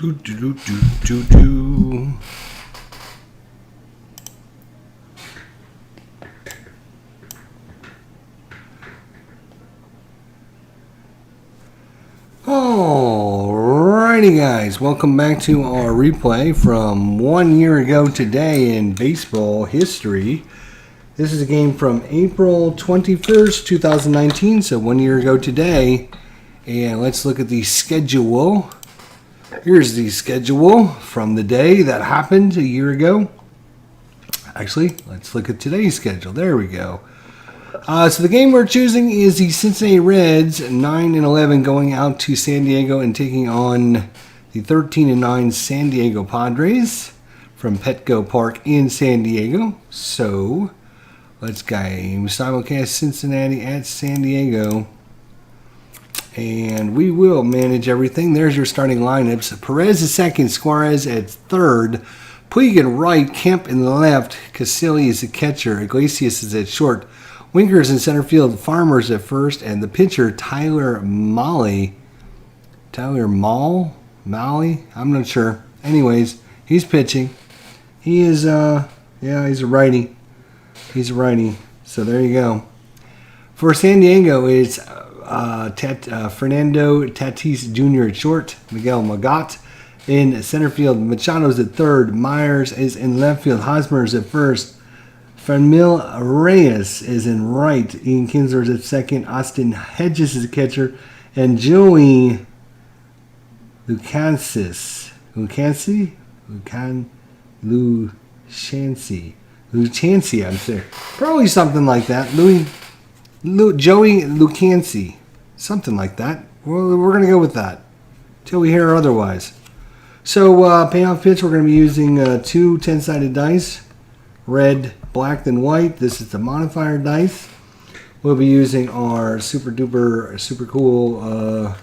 Do, do, do, do, do, do. Alrighty guys, welcome back to our replay from 1 year ago today in baseball history. This is a game from April 21st, 2019, so 1 year ago today. And let's look at the schedule. Here's the schedule from the day that happened a year ago. Actually, let's look at today's schedule. There we go. So the game we're choosing is the Cincinnati Reds, 9-11, going out to San Diego and taking on the 13-9 San Diego Padres from Petco Park in San Diego. So let's game simulcast Cincinnati at San Diego. And we will manage everything. There's your starting lineups. Perez is second, Suarez at third, Puig at right, Kemp in the left, Casilli is the catcher, Iglesias is at short, Winkers in center field, Farmers at first, and the pitcher, Tyler Mahle. I'm not sure. Anyways, he's pitching. He is, he's a righty. So there you go. For San Diego, it's Fernando Tatis Jr. at short, Miguel Magat in center field, Machado's at third, Myers is in left field, Hosmer is at first, Franmil Reyes is in right, Ian Kinsler is at second, Austin Hedges is a catcher, and Joey Lucancic, I'm sure. Probably something like that. Joey Lucanci. Something like that. Well, we're going to go with that till we hear otherwise. So, payoff pitch, we're going to be using two 10-sided dice. Red, black, then white. This is the modifier dice. We'll be using our super cool...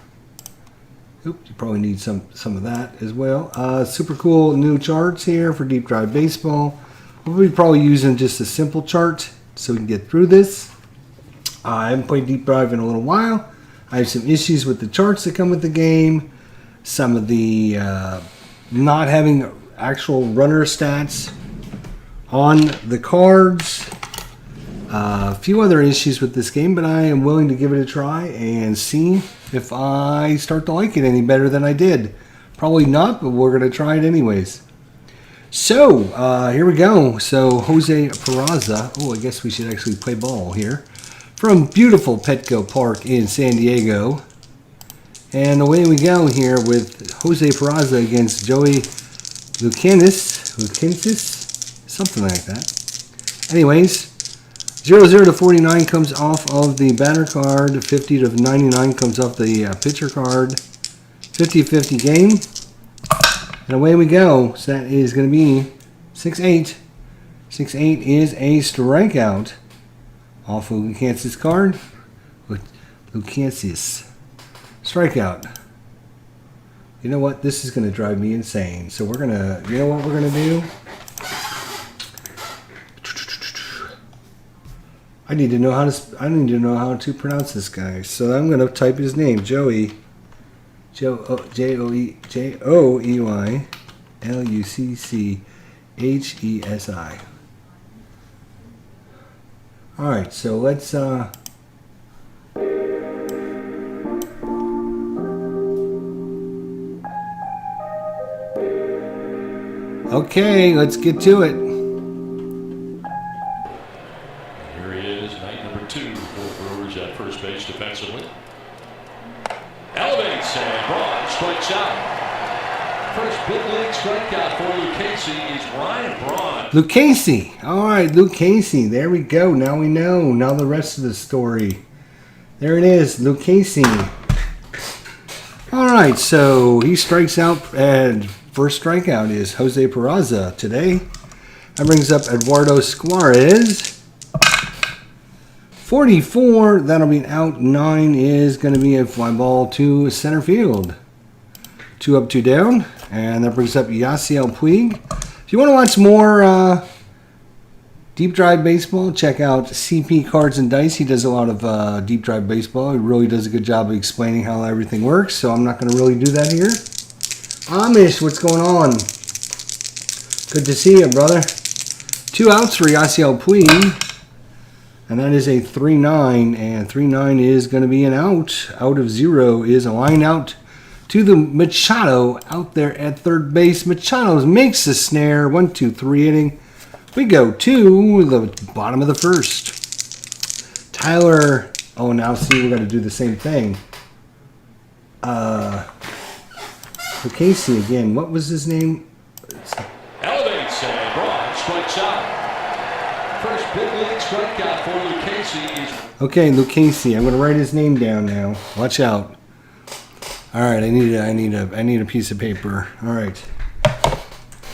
you probably need some of that as well. Super cool new charts here for Deep Drive Baseball. We'll be probably using just a simple chart so we can get through this. I haven't played Deep Drive in a little while. I have some issues with the charts that come with the game. Some of the not having actual runner stats on the cards. A few other issues with this game, but I am willing to give it a try and see if I start to like it any better than I did. Probably not, but we're going to try it anyways. So, here we go. So, Jose Peraza. Oh, I guess we should actually play ball here. From beautiful Petco Park in San Diego. And away we go here with Jose Peraza against Joey Lucancis, something like that. Anyways, 0-0 to 49 comes off of the batter card. 50 to 99 comes off the pitcher card. 50-50 game. And away we go. So that is going to be 6-8. 6-8 is a strikeout off of Lucancis card. Lucancis. Strikeout. You know what? This is going to drive me insane. So we're going to, you know what we're going to do? I need to know how to pronounce this guy. So I'm going to type his name, Joey. Joey Luccesi. All right, so let's okay, let's get to it. Here he is, night number 2 for Brewers at first base defensively. Elevates and Braun strikes out. First big league strikeout for Lucchesi is Ryan Braun. Lucchesi. All right, Lucchesi. There we go. Now we know. Now the rest of the story. There it is, Lucchesi. All right, so he strikes out, and first strikeout is Jose Peraza today. That brings up Eduardo Suarez. 44, that'll be an out. 9 is going to be a fly ball to center field. 2 up, 2 down. And that brings up Yasiel Puig. If you want to watch more Deep Drive Baseball, check out CP Cards and Dice. He does a lot of Deep Drive Baseball. He really does a good job of explaining how everything works, so I'm not going to really do that here. Amish, what's going on? Good to see you, brother. 2 outs for Yasiel Puig. And that is a 3-9. And 3-9 is going to be an out. Out of 0 is a line out to the Machado out there at third base. Machado makes the snare. 1-2-3 inning. We go to the bottom of the first. Tyler. Oh, now see, we're going to do the same thing. Casey again. What was his name? Elevates and Braun strikes out. First big league strikeout for Lucchesi is. Okay, Lucchesi. I'm going to write his name down now. Watch out. All right, I need a piece of paper. All right,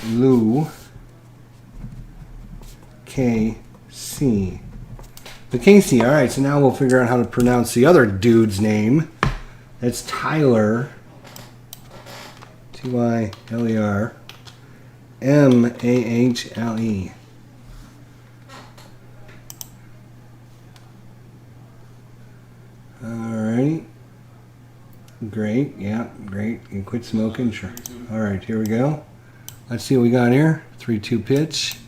Lucchesi. Lucchesi. All right, so now we'll figure out how to pronounce the other dude's name. That's Tyler. Tyler. Mahle. Alright. Great. Yeah, great. You quit smoking. Sure. Alright, here we go. Let's see what we got here. 3-2 pitch.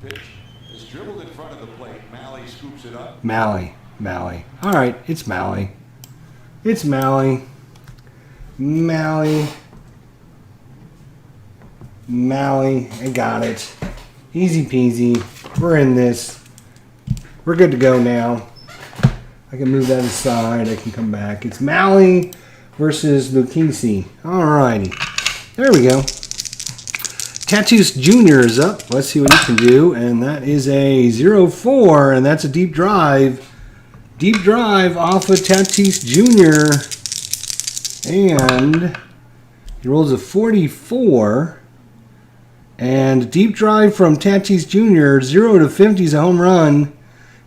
Pitch is dribbled in front of the plate. Mahle scoops it up. Mahle. Alright, it's Mahle. It's Mahle. I got it. Easy peasy. We're in this. We're good to go now. I can move that aside. I can come back. It's Mahle versus Lucchesi. Alrighty. There we go. Tatis Jr. is up. Let's see what he can do. And that is a 0-4. And that's a deep drive. Deep drive off of Tatis Jr. And he rolls a 44. And deep drive from Tatis Jr. 0-50 is a home run.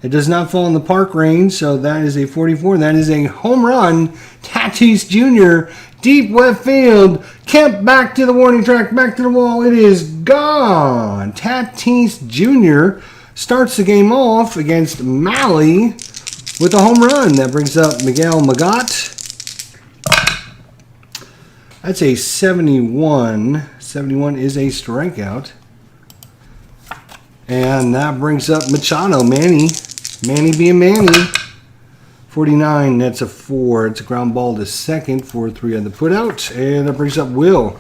It does not fall in the park range, so that is a 44. That is a home run. Tatis Jr. Deep left field. Kemp back to the warning track, back to the wall. It is gone. Tatis Jr. starts the game off against Mahle with a home run. That brings up Miguel Magat. That's a 71. 71 is a strikeout. And that brings up Machado, Manny being Manny. 49, that's a 4. It's a ground ball to second. 4-3 on the putout. And that brings up Will.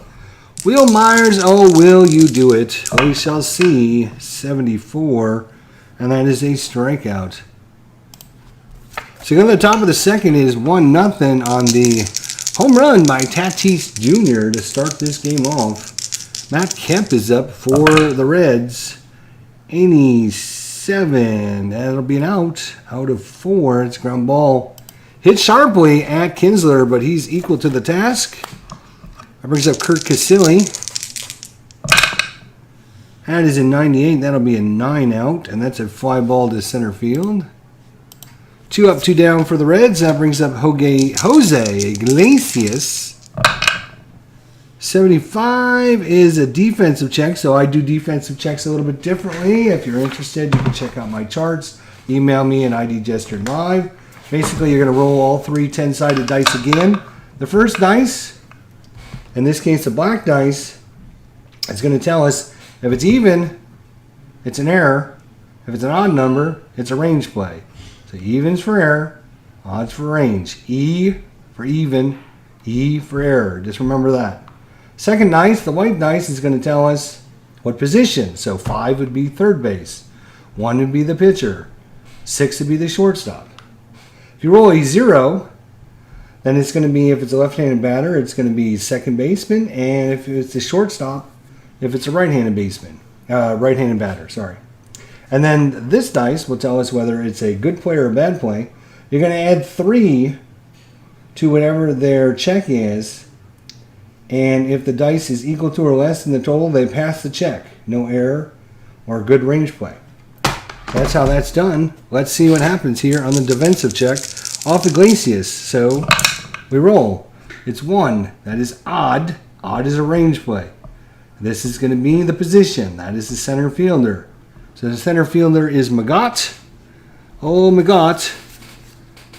Will Myers, oh, will you do it? We shall see. 74. And that is a strikeout. So going to the top of the second is 1-0 on the home run by Tatis Jr. to start this game off. Matt Kemp is up for the Reds. 87. That'll be an out. Out of 4. It's a ground ball. Hit sharply at Kinsler, but he's equal to the task. That brings up Kurt Casilli. That is a 98. That'll be a 9 out, and that's a fly ball to center field. 2 up, 2 down for the Reds. That brings up Jose Iglesias. 75 is a defensive check, so I do defensive checks a little bit differently. If you're interested, you can check out my charts. Email me at IDJesterLive. Basically, you're going to roll all 3 10-sided dice again. The first dice, in this case the black dice, is going to tell us if it's even, it's an error. If it's an odd number, it's a range play. So evens for error, odds for range. E for even, E for error. Just remember that. Second dice, the white dice, is going to tell us what position. So 5 would be third base. 1 would be the pitcher. 6 would be the shortstop. If you roll a 0, then it's going to be, if it's a left-handed batter, it's going to be second baseman. And if it's a shortstop, if it's a right-handed batter, sorry. And then this dice will tell us whether it's a good play or a bad play. You're going to add 3 to whatever their check is. And if the dice is equal to or less than the total, they pass the check. No error or good range play. That's how that's done. Let's see what happens here on the defensive check off Iglesias. So we roll. It's 1. That is odd. Odd is a range play. This is going to be the position. That is the center fielder. So the center fielder is Magat. Oh, Magat.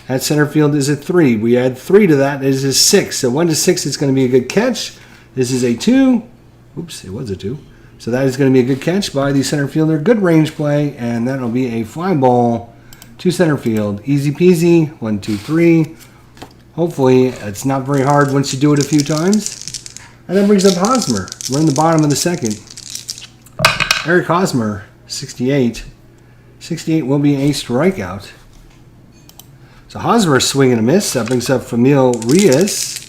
At center field is a 3. We add 3 to that. It is a 6. So 1 to 6 is going to be a good catch. This is a 2. Oops, it was a 2. So that is going to be a good catch by the center fielder. Good range play, and that'll be a fly ball to center field. Easy peasy. 1, 2, 3. Hopefully, it's not very hard once you do it a few times. And that brings up Hosmer. We're in the bottom of the second. Eric Hosmer, 68. 68 will be a strikeout. So Hosmer swing and a miss. That brings up Familio Reyes.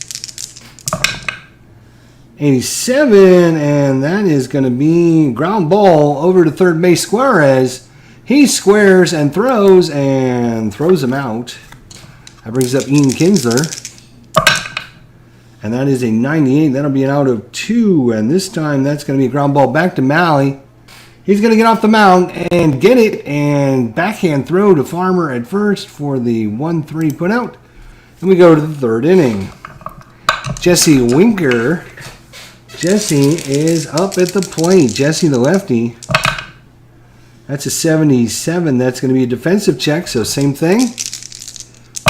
87, and that is going to be ground ball over to third base. Suarez, he squares and throws him out. That brings up Ian Kinsler, and that is a 98. That'll be an out of 2, and this time that's going to be a ground ball back to Malley. He's going to get off the mound and get it, and backhand throw to Farmer at first for the 1-3 put out. And we go to the third inning. Jesse Winker. Jesse is up at the plate. Jesse the lefty. That's a 77. That's going to be a defensive check, so same thing.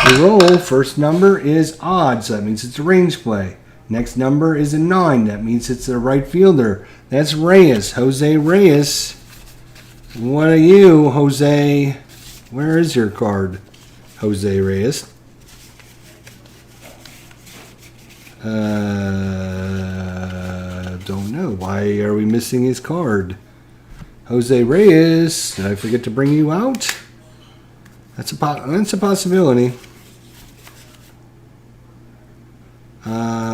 We roll. First number is odd, so that means it's a range play. Next number is a 9. That means it's a right fielder. That's Reyes. Jose Reyes. What are you, Jose? Where is your card, Jose Reyes? Don't know. Why are we missing his card? Jose Reyes. Did I forget to bring you out? That's a possibility.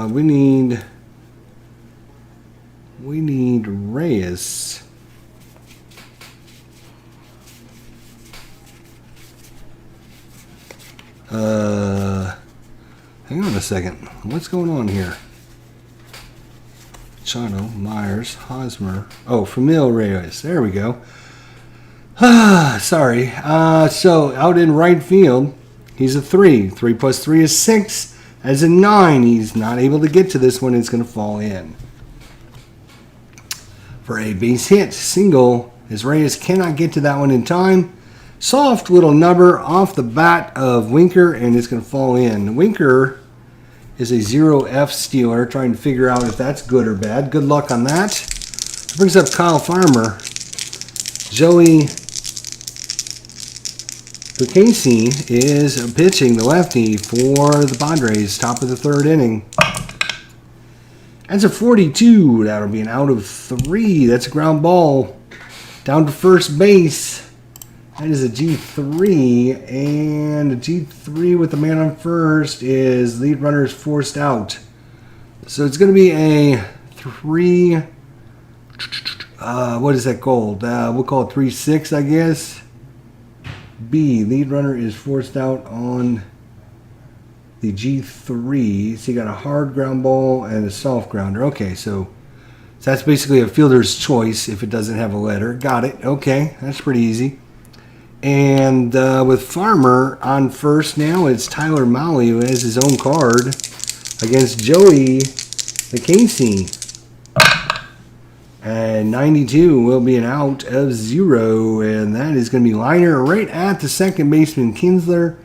We need Reyes. Hang on a second. What's going on here? Chano, Myers, Hosmer. Oh, Familio Reyes. There we go. Sorry. So out in right field, he's a 3. 3 plus 3 is 6. As a 9, he's not able to get to this one. It's going to fall in. For a base hit, single, as Reyes cannot get to that one in time. Soft little nubber off the bat of Winker, and it's going to fall in. Winker is a 0F stealer, trying to figure out if that's good or bad. Good luck on that. That brings up Kyle Farmer. Joey Lucchese is pitching the lefty for the Padres, top of the third inning. That's a 42. That'll be an out of 3. That's a ground ball down to first base. That is a G3, and a G3 with the man on first is lead runner is forced out. So it's going to be a 3. What is that called? We'll call it 3-6, I guess. B, lead runner is forced out on the G3. So you got a hard ground ball and a soft grounder. Okay, so that's basically a fielder's choice if it doesn't have a letter. Got it. Okay, that's pretty easy. And with Farmer on first now, it's Tyler Mahle who has his own card against Joey Lucchese. And 92 will be an out of 0. And that is going to be liner right at the second baseman, Kinsler.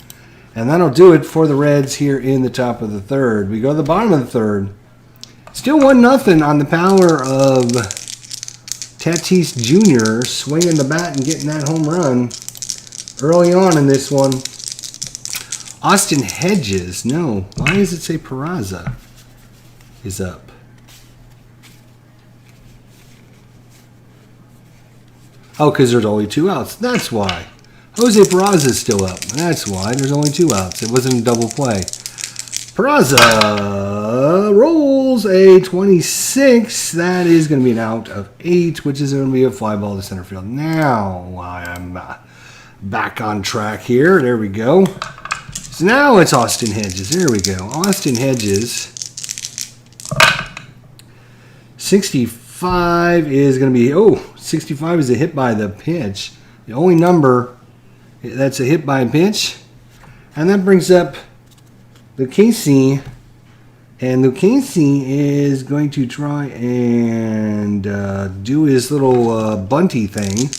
And that'll do it for the Reds here in the top of the third. We go to the bottom of the third. Still 1-0 on the power of Tatis Jr. swinging the bat and getting that home run early on in this one. Austin Hedges. No. Why does it say Peraza is up? Oh, because there's only 2 outs. That's why. Jose Peraza is still up. That's why. There's only 2 outs. It wasn't a double play. Peraza rolls a 26. That is going to be an out of 8, which is going to be a fly ball to center field. Now I'm back on track here. There we go. So now it's Austin Hedges. There we go. Austin Hedges. 65 is going to be, 65 is a hit by the pitch. The only number that's a hit by a pitch. And that brings up Lucchese. And Lucchese is going to try and do his little bunty thing.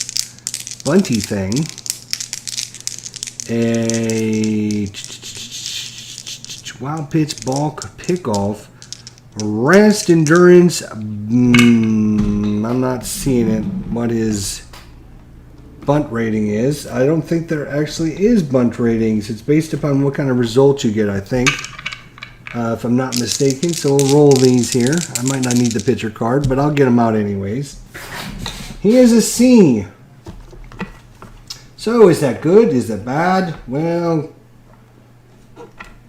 A wild pitch ball pickoff Rest, endurance. I'm not seeing it. What his bunt rating is. I don't think there actually is bunt ratings. It's based upon what kind of result you get, I think. If I'm not mistaken. So we'll roll these here. I might not need the pitcher card, but I'll get them out anyways. He is a C. So is that good? Is that bad? Well,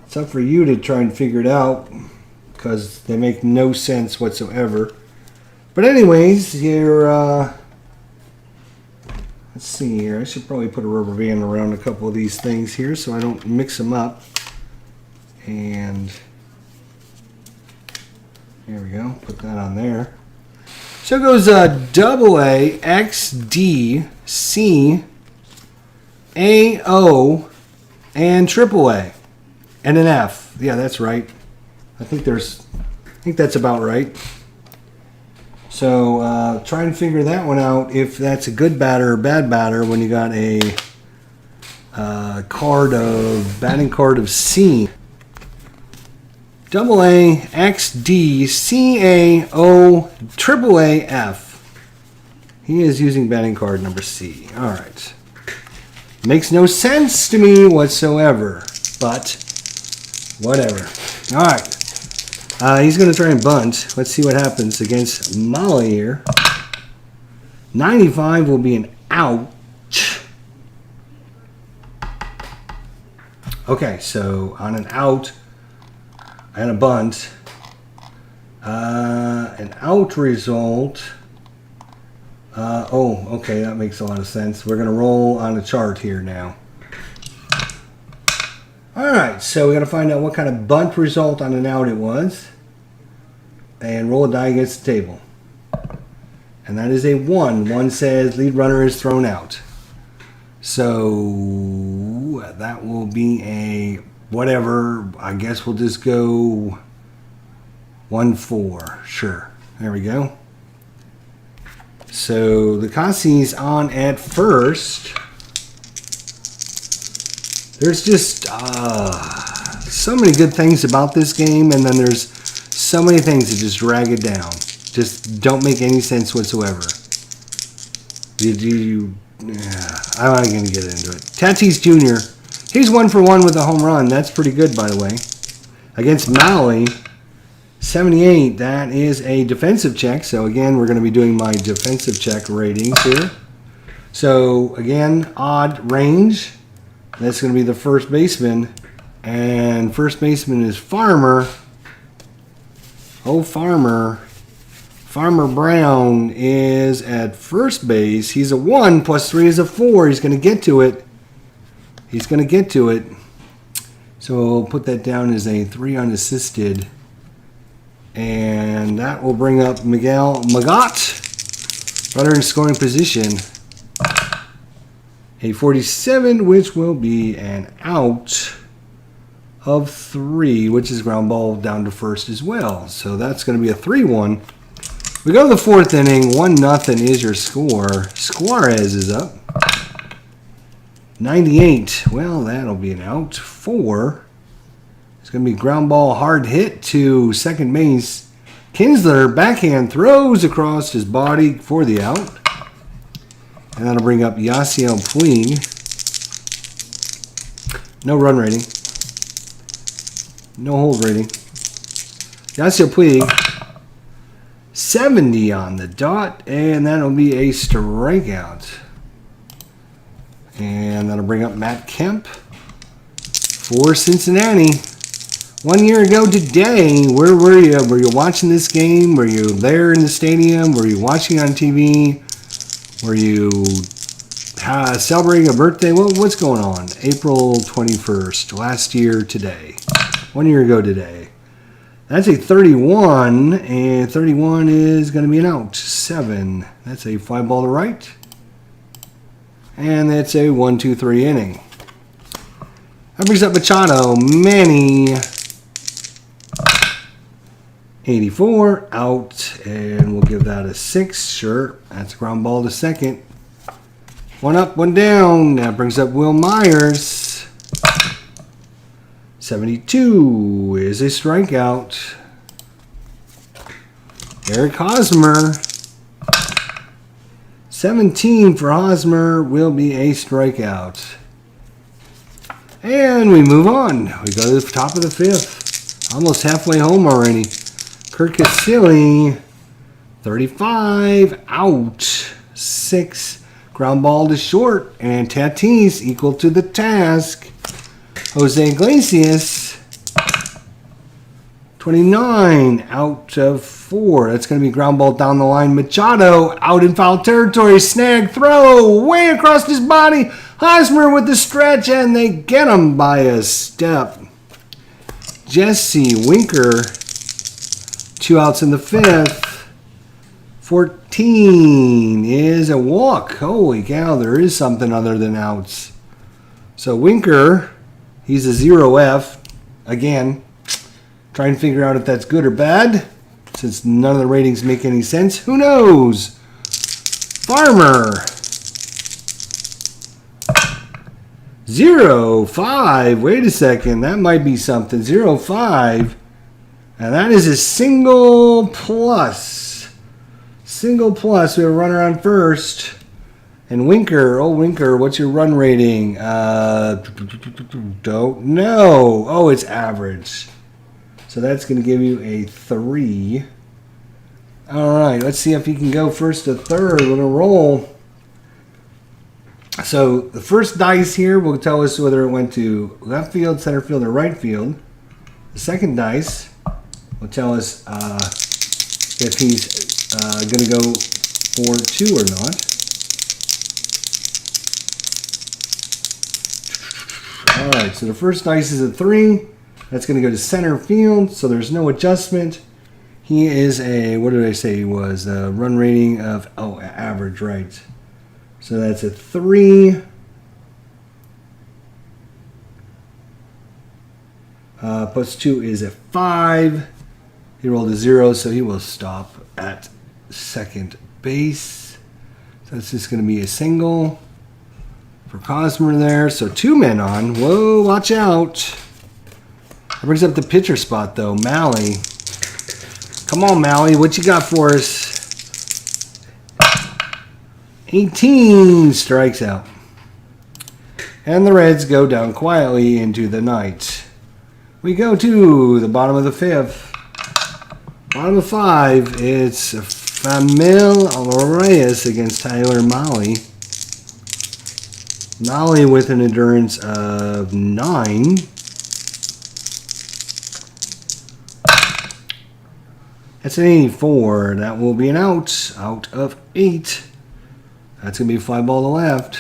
it's up for you to try and figure it out, because they make no sense whatsoever. But anyways, you're, let's see here. I should probably put a rubber band around a couple of these things here so I don't mix them up. And here we go. Put that on there. So it goes AA, XD, C, AO, and AAA, and an F. Yeah, that's right. I think that's about right. So try and figure that one out, if that's a good batter or bad batter when you got a batting card of C. AA, XD, CAO, AAA, F. He is using batting card number C. All right. Makes no sense to me whatsoever, but whatever. All right. He's going to try and bunt. Let's see what happens against Molly here. 95 will be an out. Okay, so on an out and a bunt, an out result. Okay, that makes a lot of sense. We're going to roll on a chart here now. Alright, so we got to find out what kind of bunt result on an out it was. And roll a die against the table. And that is a 1. 1 says lead runner is thrown out. So that will be a whatever. I guess we'll just go 1-4. Sure. There we go. So the Cassie's on at first. There's just so many good things about this game, and then there's so many things that just drag it down. Just don't make any sense whatsoever. I'm not going to get into it. Tatis Jr., he's 1 for 1 with a home run. That's pretty good, by the way. Against Maui, 78. That is a defensive check. So, again, we're going to be doing my defensive check ratings here. So, again, odd range. That's going to be the first baseman. And first baseman is Farmer. Oh, Farmer. Farmer Brown is at first base. He's a 1 plus 3 is a 4. He's going to get to it. He's going to get to it. So we'll put that down as a 3 unassisted. And that will bring up Miguel Magot. Runner in scoring position. A 47, which will be an out of 3, which is ground ball down to first as well. So that's going to be a 3-1. We go to the 4th inning. 1-0 is your score. Suarez is up. 98. Well, that'll be an out. 4. It's going to be ground ball hard hit to second base. Kinsler backhand throws across his body for the out. And that'll bring up Yasiel Puig. No run rating. No hold rating. Yasiel Puig. 70 on the dot. And that'll be a strikeout. And that'll bring up Matt Kemp for Cincinnati. 1 year ago today, where were you? Were you watching this game? Were you there in the stadium? Were you watching on TV? Were you celebrating a birthday? What's going on? April 21st, last year today. 1 year ago today. That's a 31, and 31 is going to be an out. 7. That's a fly ball to right. And that's a 1-2-3 inning. That brings up Machado. Manny. 84, out, and we'll give that a 6. Sure, that's a ground ball to second. 1 up, 1 down. That brings up Will Myers. 72 is a strikeout. Eric Hosmer. 17 for Hosmer will be a strikeout. And we move on. We go to the top of the 5th. Almost halfway home already. Kirk Casilli, 35, out. 6. Ground ball to short. And Tatis equal to the task. Jose Iglesias, 29, out of 4. That's going to be ground ball down the line. Machado out in foul territory. Snag throw way across his body. Hosmer with the stretch, and they get him by a step. Jesse Winker, 2 outs in the 5th. 14 is a walk. Holy cow, there is something other than outs. So Winker, he's a 0F. Again, trying to figure out if that's good or bad, since none of the ratings make any sense. Who knows? Farmer, 0-5. Wait a second, that might be something. 0-5, and that is a single plus. Single plus. We have a runner on first. And Winker, oh Winker, what's your run rating? Don't know. Oh, it's average. So that's going to give you a 3. All right, let's see if he can go first to third with a roll. So the first dice here will tell us whether it went to left field, center field, or right field. The second dice will tell us if he's going to go for 2 or not. All right, so the first dice is a 3. That's going to go to center field, so there's no adjustment. He is a, what did I say he was? A run rating of, average, right. So that's a 3. Plus 2 is a 5. He rolled a 0, so he will stop at second base. So that's just going to be a single for Hosmer there. So 2 men on. Whoa, watch out. That brings up the pitcher spot, though. Malley. Come on, Malley. What you got for us? 18 strikes out. And the Reds go down quietly into the night. We go to the bottom of the 5th. Bottom of 5, it's Famil Reyes against Tyler Mahle. Mahle with an endurance of 9. That's an 84. That will be an out. Out of 8. That's going to be a fly ball to left.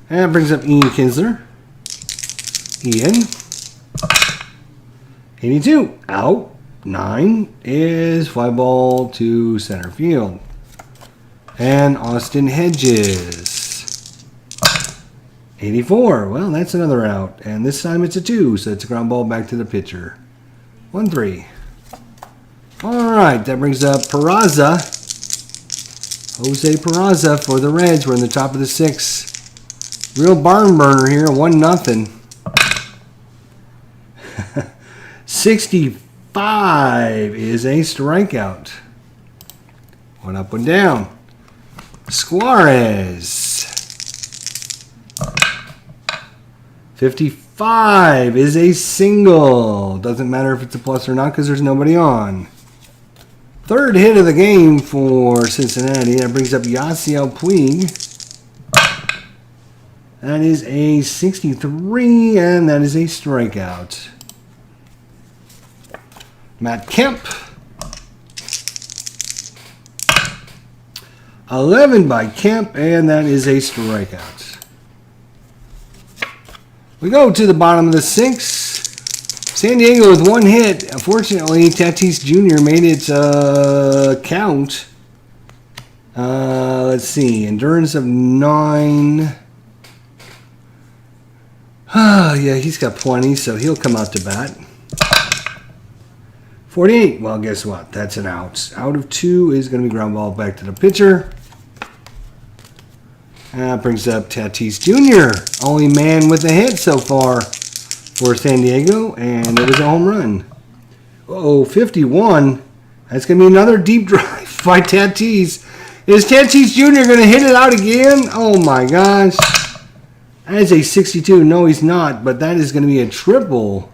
And that brings up Ian Kinsler. Ian. 82. Out. 9 is fly ball to center field. And Austin Hedges. 84. Well, that's another out. And this time it's a 2, so it's a ground ball back to the pitcher. 1-3. All right, that brings up Peraza. Jose Peraza for the Reds. We're in the top of the 6th. Real barn burner here, 1-0. 65 is a strikeout. 1 up, 1 down. Suarez. 55 is a single. Doesn't matter if it's a plus or not because there's nobody on. Third hit of the game for Cincinnati. That brings up Yasiel Puig. That is a 63, and that is a strikeout. Matt Kemp. 11 by Kemp, and that is a strikeout. We go to the bottom of the 6th. San Diego with 1 hit. Unfortunately, Tatis Jr. made it count. Let's see. Endurance of 9. Yeah, he's got plenty, so he'll come out to bat. 48. Well, guess what? That's an out. Out of 2 is going to be ground ball back to the pitcher. That brings up Tatis Jr., only man with a hit so far for San Diego, and it was a home run. Uh-oh, 51. That's going to be another deep drive by Tatis. Is Tatis Jr. going to hit it out again? Oh my gosh. That is a 62. No, he's not, but that is going to be a triple.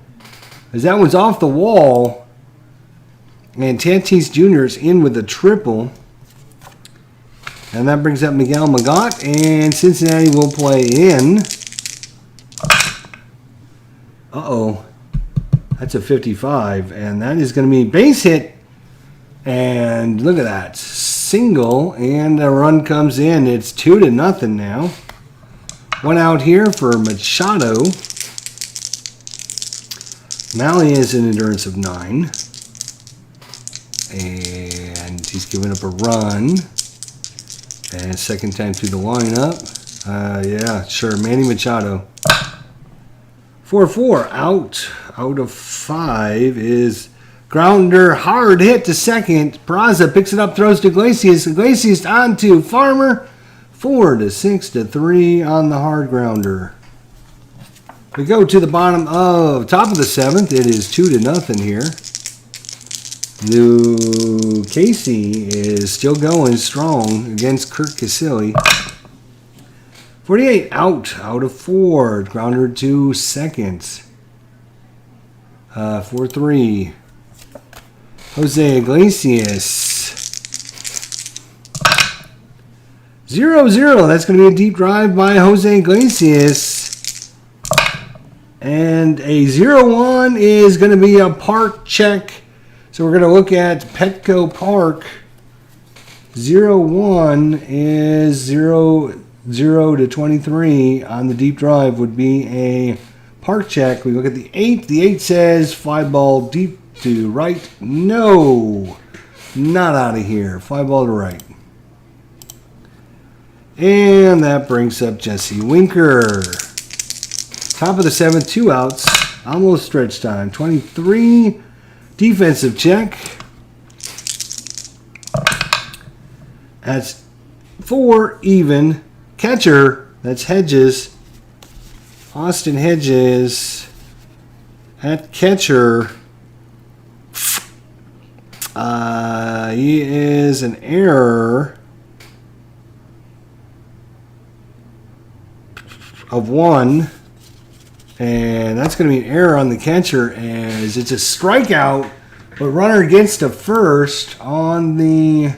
As that one's off the wall. And Tatis Jr. is in with a triple. And that brings up Miguel Magot. And Cincinnati will play in. Uh-oh. That's a 55. And that is going to be base hit. And look at that. Single. And a run comes in. It's 2-0 now. One out here for Machado. Mahle has an endurance of 9. And he's giving up a run. And second time through the lineup. Yeah, sure. Manny Machado. 4-4. Out of 5 is grounder. Hard hit to second. Peraza picks it up, throws to Iglesias. Iglesias on to Farmer. 4-6-3 on the hard grounder. We go to the top of the 7th. It is 2-0 here. New Casey is still going strong against Kirk Casilli. 48 out of 4. Grounder to second. 4-3. Jose Iglesias. 0-0. That's going to be a deep drive by Jose Iglesias. And a 0-1 is going to be a park check. So we're going to look at Petco Park. 0-1 is 0-23 on the deep drive would be a park check. We look at the 8. The 8 says fly ball deep to right. No, not out of here. Fly ball to right. And that brings up Jesse Winker. Top of the 7th, 2 outs. Almost stretch time. 23. Defensive check. That's 4 even. Catcher. That's Hedges. Austin Hedges. At catcher. He is an error of 1. And that's going to be an error on the catcher as it's a strikeout, but runner gets to first on the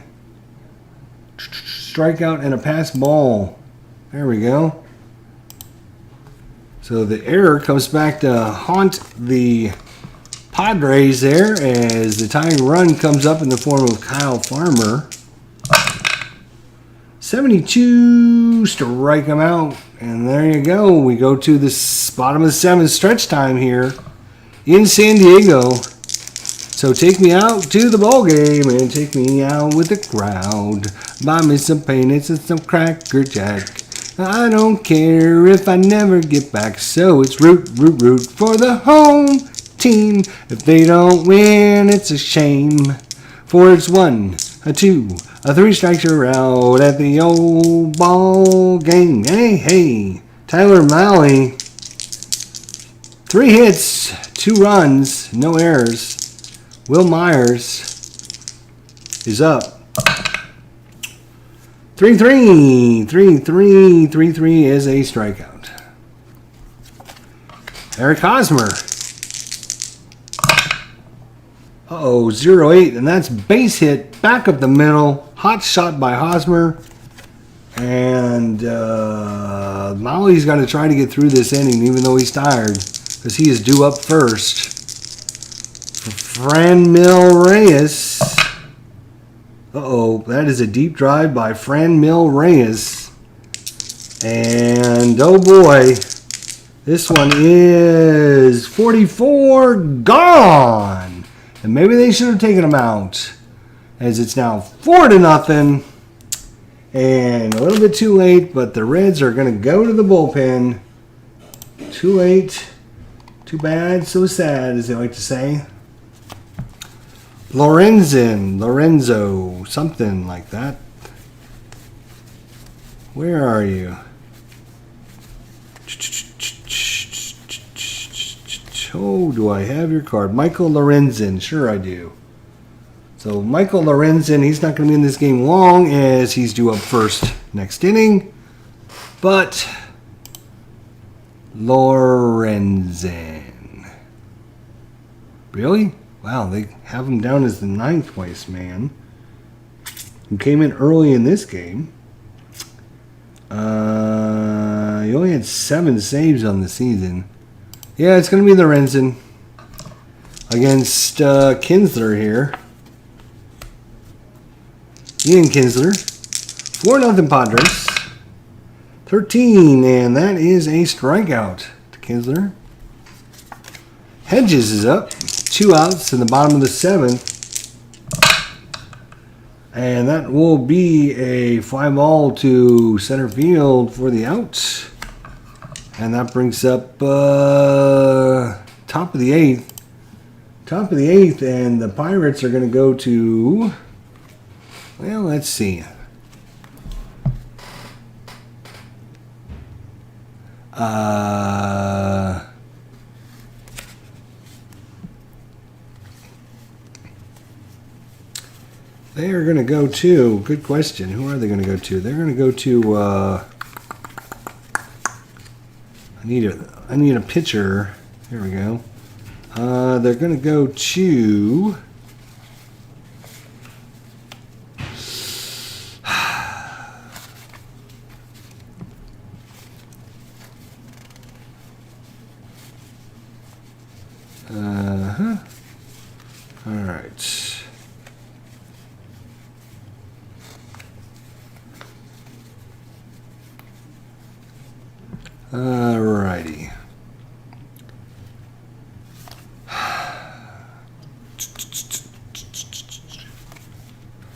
strikeout and a pass ball. There we go. So the error comes back to haunt the Padres there as the tying run comes up in the form of Kyle Farmer. 72, strike him out. And there you go. We go to the bottom of the 7th, stretch time here in San Diego. So take me out to the ball game and take me out with the crowd. Buy me some peanuts and some Cracker Jack. I don't care if I never get back. So it's root for the home team. If they don't win, it's a shame. For it's 1, 2, 3 strikes you're out at the old ball game. Hey, Tyler Mahle. 3 hits, 2 runs, no errors. Will Myers is up. 3-3. 3-3 is a strikeout. Eric Hosmer. 0-8, and that's base hit back up the middle. Hot shot by Hosmer. And Mahle's going to try to get through this inning, even though he's tired, because he is due up first. Franmil Reyes. That is a deep drive by Franmil Reyes. And oh boy, this one is 44 gone. And maybe they should have taken him out, as it's now 4-0. And a little bit too late, but the Reds are going to go to the bullpen. Too late, too bad, so sad, as they like to say. Lorenzo, something like that. Where are you? Oh, do I have your card? Michael Lorenzen. Sure I do. So Michael Lorenzen, he's not going to be in this game long as he's due up first next inning. But Lorenzen. Really? Wow, they have him down as the 9th place man. Who came in early in this game. He only had 7 saves on the season. Yeah, it's going to be Lorenzen against Kinsler here. Ian Kinsler. 4-0 Padres. 13, and that is a strikeout to Kinsler. Hedges is up. 2 outs in the bottom of the 7th. And that will be a fly ball to center field for the out. And that brings up top of the 8th. Top of the 8th, and the Pirates are going to go to, well, let's see. They are going to go to, good question, who are they going to go to? They're going to go to, I need a pitcher. Here we go. They're going to go to, all right. Alrighty.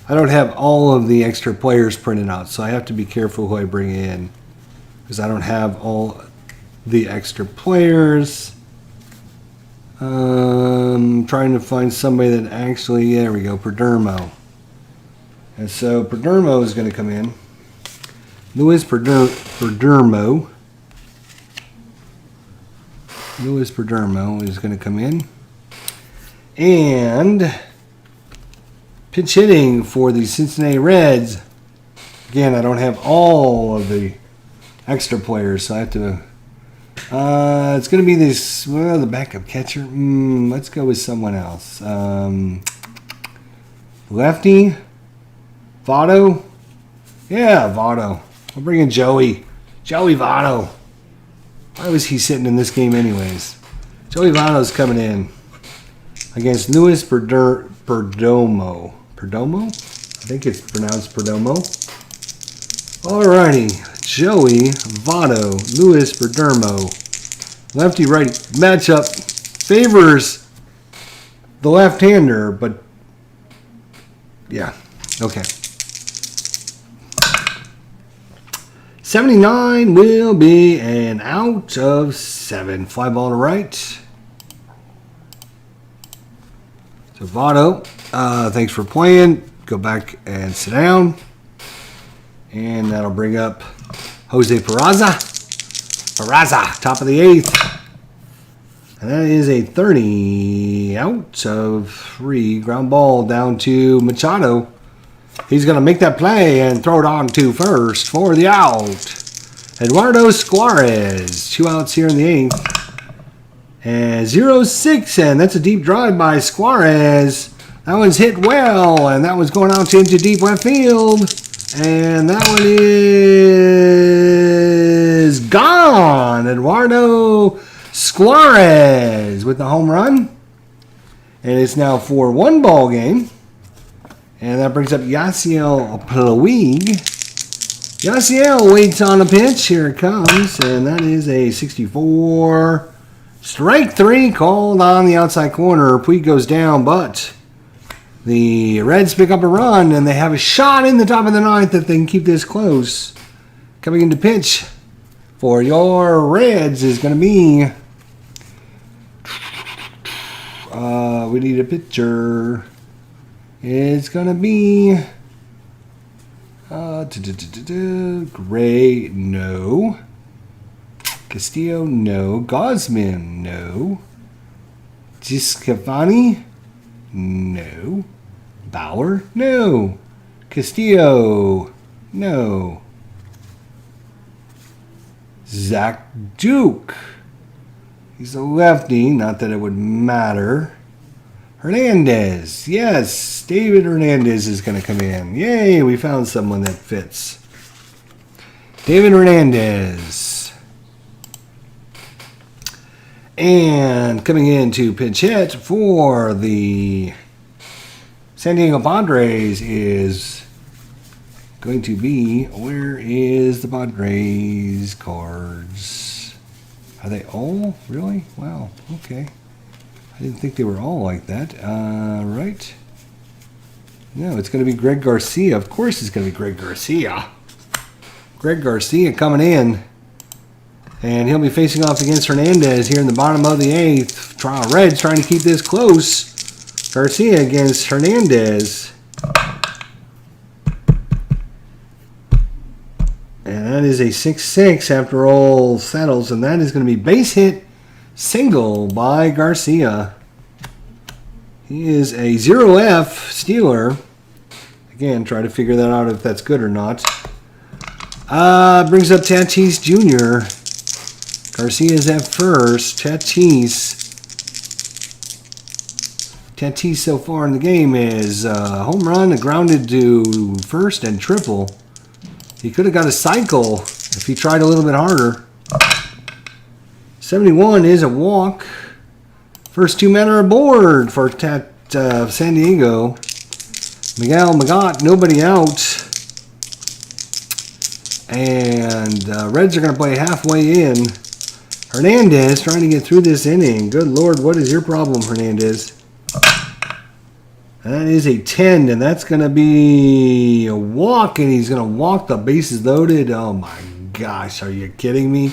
I don't have all of the extra players printed out, so I have to be careful who I bring in because I don't have all the extra players. Trying to find somebody that actually, there we go, Perdermo. And so Perdermo is going to come in. Luis Perdermo. Luis Perdermo is going to come in. And pitch hitting for the Cincinnati Reds. Again, I don't have all of the extra players, so I have to. It's going to be this, well, the backup catcher. Let's go with someone else. Lefty. Votto. Yeah, Votto. I'll bring in Joey. Joey Votto. Why was he sitting in this game anyways? Joey Votto's coming in against Luis Perdomo. Perdomo? I think it's pronounced Perdomo. Alrighty. Joey Votto. Luis Perdomo. Lefty-righty matchup favors the left-hander, but yeah. Okay. 79 will be an out of 7. Fly ball to right. So Votto, thanks for playing. Go back and sit down. And that'll bring up Jose Peraza. Peraza, top of the 8th. And that is a 30 out of 3. Ground ball down to Machado. He's going to make that play and throw it on to first for the out. Eduardo Suarez. 2 outs here in the 8th. And 0-6. And that's a deep drive by Suarez. That one's hit well. And that one's going out into deep left field. And that one is gone. Eduardo Suarez with the home run. And it's now 4-1 ball game. And that brings up Yasiel Puig. Yasiel waits on a pitch. Here it comes. And that is a 64. Strike 3 called on the outside corner. Puig goes down, but the Reds pick up a run, and they have a shot in the top of the 9th if they can keep this close. Coming into pitch for your Reds is going to be... we need a pitcher. It's going to be... Gray, no. Castillo, no. Gosman, no. Giscafani? No. Bauer? No. Castillo? No. Zach Duke. He's a lefty. Not that it would matter. Hernandez. Yes. David Hernandez is going to come in. Yay. We found someone that fits. David Hernandez. And coming in to pinch hit for the San Diego Padres is going to be, where is the Padres cards? Are they all? Really? Wow. Okay. I didn't think they were all like that. Right? No, it's going to be Greg Garcia. Of course it's going to be Greg Garcia. Greg Garcia coming in. And he'll be facing off against Hernandez here in the bottom of the 8th. Reds trying to keep this close. Garcia against Hernandez. And that is a 6-6 after all settles. And that is going to be base hit single by Garcia. He is a 0F Steeler. Again, try to figure that out if that's good or not. Brings up Tatis Jr. Garcia's at first. Tatis so far in the game is home run, a grounded to first, and triple. He could have got a cycle if he tried a little bit harder. 71 is a walk. First 2 men are aboard for San Diego. Miguel Magat, nobody out. And Reds are going to play halfway in. Hernandez trying to get through this inning. Good Lord, what is your problem, Hernandez? That is a 10, and that's going to be a walk, and he's going to walk the bases loaded. Oh my gosh, are you kidding me?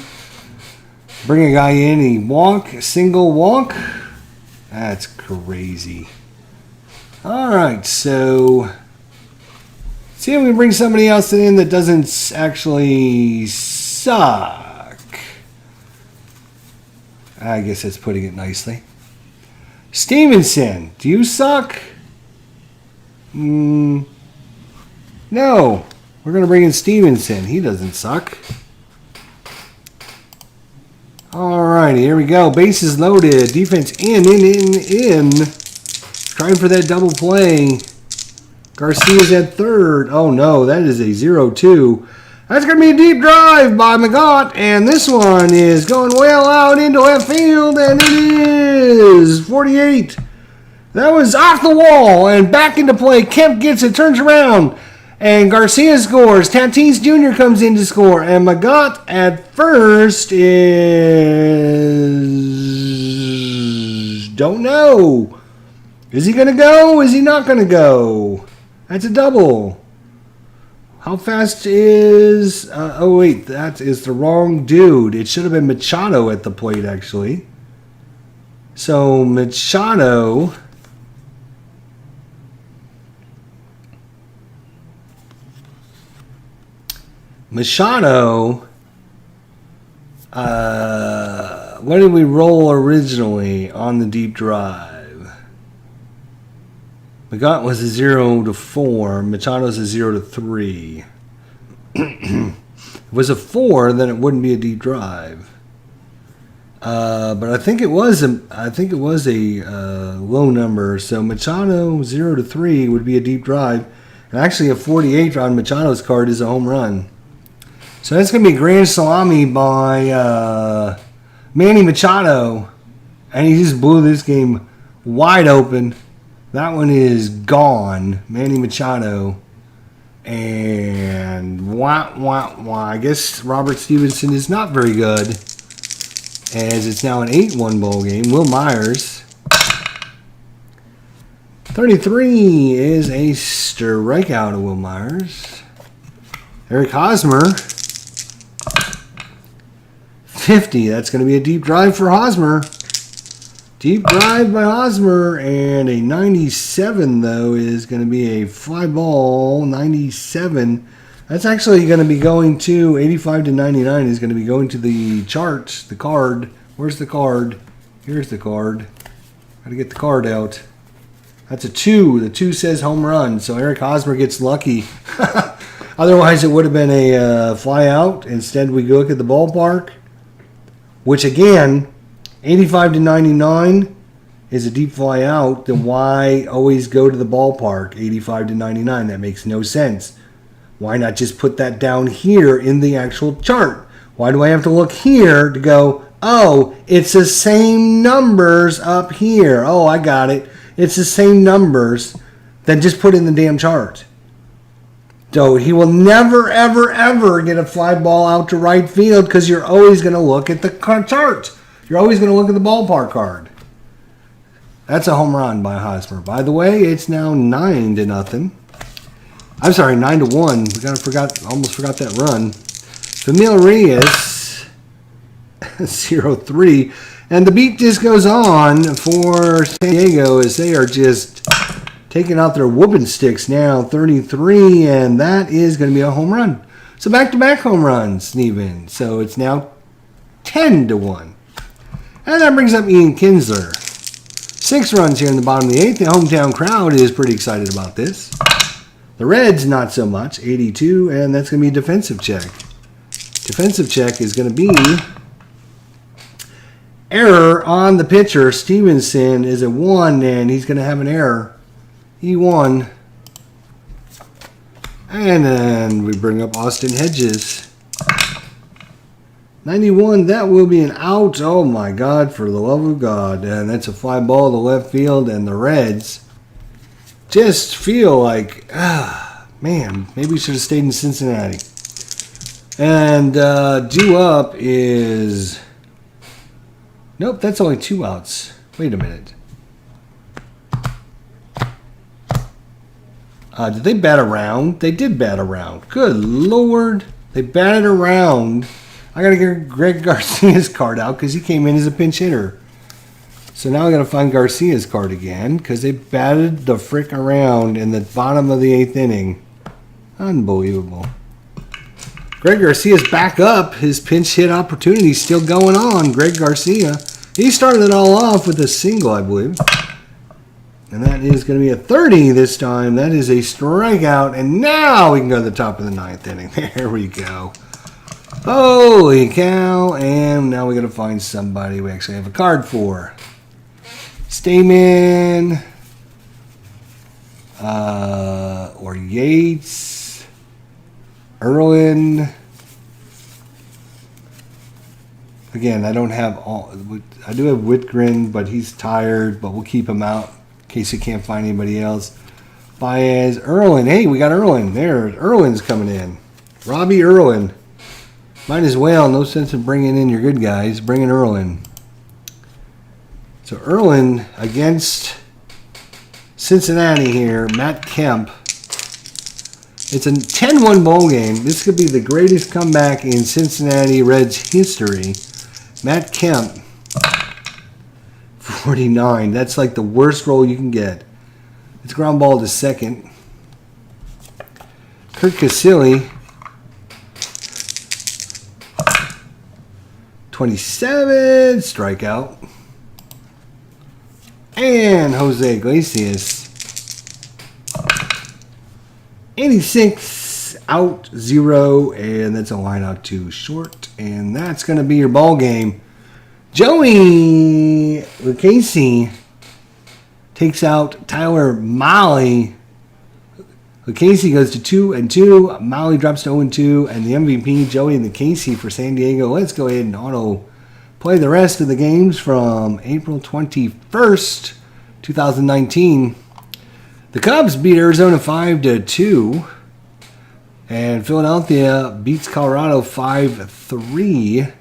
Bring a guy in, he walk, single walk. That's crazy. All right, so see if we bring somebody else in that doesn't actually suck. I guess that's putting it nicely. Stevenson, do you suck? No. We're going to bring in Stevenson. He doesn't suck. Alrighty, here we go. Bases loaded. Defense in. Trying for that double play. Garcia's at third. Oh no, that is a 0-2. That's going to be a deep drive by Magat. And this one is going well out into left field. And it is 48. That was off the wall and back into play. Kemp gets it, turns around, and Garcia scores. Tatis Jr. comes in to score, and Magat at first is... don't know. Is he going to go? Is he not going to go? That's a double. How fast is... oh, wait, that is the wrong dude. It should have been Machado at the plate, actually. So, Machado... what did we roll originally on the deep drive? Magat was a 0-4. Machado's a 0-3. If it was a 4, then it wouldn't be a deep drive. But I think it was a low number. So Machado 0-3 would be a deep drive, and actually a 48 on Machado's card is a home run. So that's going to be grand salami by Manny Machado. And he just blew this game wide open. That one is gone. Manny Machado. And I guess Robert Stevenson is not very good, as it's now an 8-1 ball game. Will Myers. 33 is a strikeout of Will Myers. Eric Hosmer. 50. That's going to be a deep drive for Hosmer. Deep drive by Hosmer. And a 97, though, is going to be a fly ball. 97. That's actually going to be going to 85 to 99 is going to be going to the chart, the card. Where's the card? Here's the card. Got to get the card out. That's a 2. The 2 says home run, so Eric Hosmer gets lucky. Otherwise, it would have been a fly out. Instead, we look at the ballpark, which again, 85 to 99 is a deep fly out. Then why always go to the ballpark, 85 to 99? That makes no sense. Why not just put that down here in the actual chart? Why do I have to look here to go, oh, it's the same numbers up here. Oh, I got it. It's the same numbers. Then just put in the damn chart. So he will never, ever, ever get a fly ball out to right field because you're always going to look at the chart. You're always going to look at the ballpark card. That's a home run by Hosmer. By the way, it's now 9-0. I'm sorry, 9-1. Almost forgot that run. Familia Reyes, 0-3. And the beat just goes on for San Diego as they are just taking out their whooping sticks now, 33, and that is going to be a home run. So back-to-back home runs, even. So it's now 10-1. And that brings up Ian Kinsler. 6 runs here in the bottom of the 8th. The hometown crowd is pretty excited about this. The Reds, not so much, 82, and that's going to be a defensive check. Defensive check is going to be error on the pitcher. Stevenson is a 1, and he's going to have an error. E1. And then we bring up Austin Hedges. 91, that will be an out. Oh my God, for the love of God. And that's a fly ball to left field, and the Reds just feel like, man, maybe we should have stayed in Cincinnati. And due up is, nope, that's only 2 outs. Wait a minute. Did they bat around? They did bat around. Good Lord. They batted around. I got to get Greg Garcia's card out because he came in as a pinch hitter. So now I got to find Garcia's card again because they batted the frick around in the bottom of the 8th inning. Unbelievable. Greg Garcia's back up. His pinch hit opportunity still going on. Greg Garcia. He started it all off with a single, I believe. And that is going to be a 30 this time. That is a strikeout. And now we can go to the top of the 9th inning. There we go. Holy cow. And now we got to find somebody we actually have a card for. Stamen. Or Yates. Erlin. Again, I don't have all. I do have Whitgren, but he's tired. But we'll keep him out in case you can't find anybody else. Baez, Erlin. Hey, we got Erlin. There, Erlin's coming in. Robbie Erlin. Might as well. No sense in bringing in your good guys. Bring in Erlin. So Erlin against Cincinnati here. Matt Kemp. It's a 10-1 ball game. This could be the greatest comeback in Cincinnati Reds history. Matt Kemp, 49. That's like the worst roll you can get. It's ground ball to second. Kurt Casilli, 27, strikeout. And Jose Iglesias, 86, out, 0, and that's a line out to short. And that's going to be your ball game. Joey Lucchesi takes out Tyler Mahle. Lucchesi goes to 2-2. Mahle drops to 0-2. And the MVP, Joey Lucchesi for San Diego. Let's go ahead and auto play the rest of the games from April 21st, 2019. The Cubs beat Arizona 5-2. And Philadelphia beats Colorado 5-3.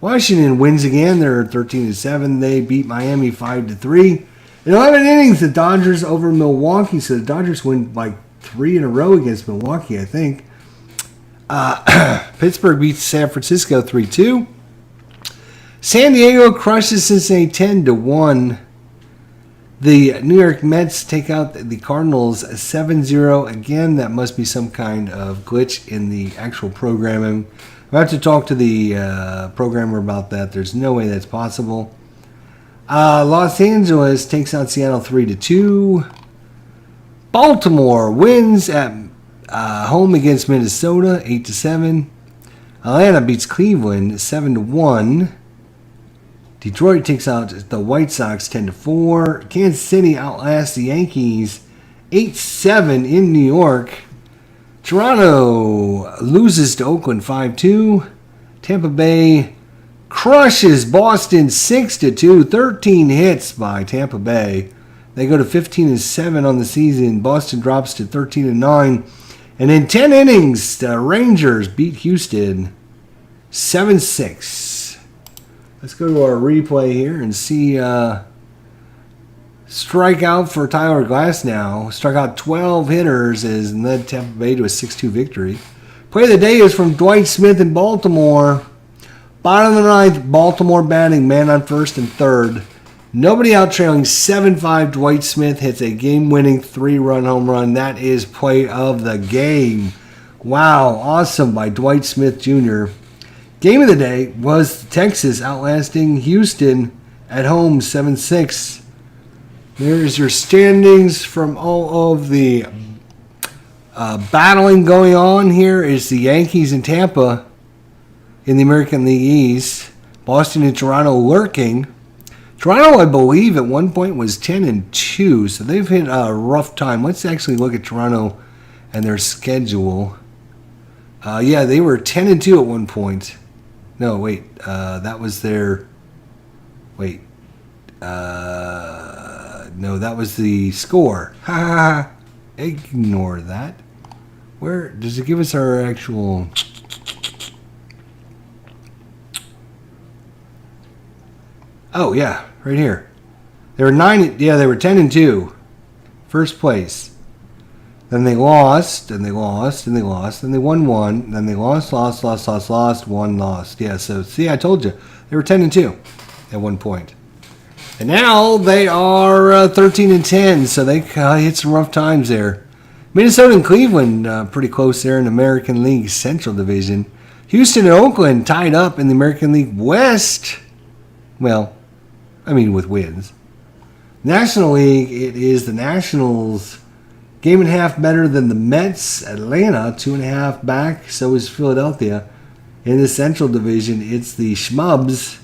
Washington wins again. They're 13-7. They beat Miami 5-3. In 11 innings, the Dodgers over Milwaukee. So the Dodgers win like 3 in a row against Milwaukee, I think. Pittsburgh beats San Francisco 3-2. San Diego crushes Cincinnati 10-1. The New York Mets take out the Cardinals 7-0. Again, that must be some kind of glitch in the actual programming. I have to talk to the programmer about that. There's no way that's possible. Los Angeles takes out Seattle 3-2. Baltimore wins at home against Minnesota 8-7. Atlanta beats Cleveland 7-1. Detroit takes out the White Sox 10-4. Kansas City outlasts the Yankees 8-7 in New York. Toronto loses to Oakland 5-2. Tampa Bay crushes Boston 6-2. 13 hits by Tampa Bay. They go to 15-7 on the season. Boston drops to 13-9. And in 10 innings, the Rangers beat Houston 7-6. Let's go to our replay here and see strikeout for Tyler Glasnow. Struck out 12 hitters and led Tampa Bay to a 6-2 victory. Play of the day is from Dwight Smith in Baltimore. Bottom of the ninth, Baltimore batting, man on first and third. Nobody out, trailing 7-5. Dwight Smith hits a game-winning 3-run home run. That is play of the game. Wow, awesome by Dwight Smith Jr. Game of the day was Texas outlasting Houston at home 7-6. There's your standings from all of the battling going on here. Is the Yankees and Tampa in the American League East. Boston and Toronto lurking. Toronto, I believe, at one point was 10-2, so they've hit a rough time. Let's actually look at Toronto and their schedule. Yeah, they were 10-2 at one point. No, wait. That was their... Wait. No, that was the score. Ha ha ha. Ignore that. Where does it give us our actual... Oh, yeah, right here. They were 10-2. First place. Then they lost, and they lost, and they lost, and they won one. Then they lost, one, lost. Yeah, so see, I told you. They were 10-2 at one point. And now they are 13-10, so they hit some rough times there. Minnesota and Cleveland pretty close there in the American League Central Division. Houston and Oakland tied up in the American League West. Well, I mean with wins. National League, it is the Nationals game and a half better than the Mets. Atlanta 2.5 back. So is Philadelphia. In the Central Division, it's the Schmubs.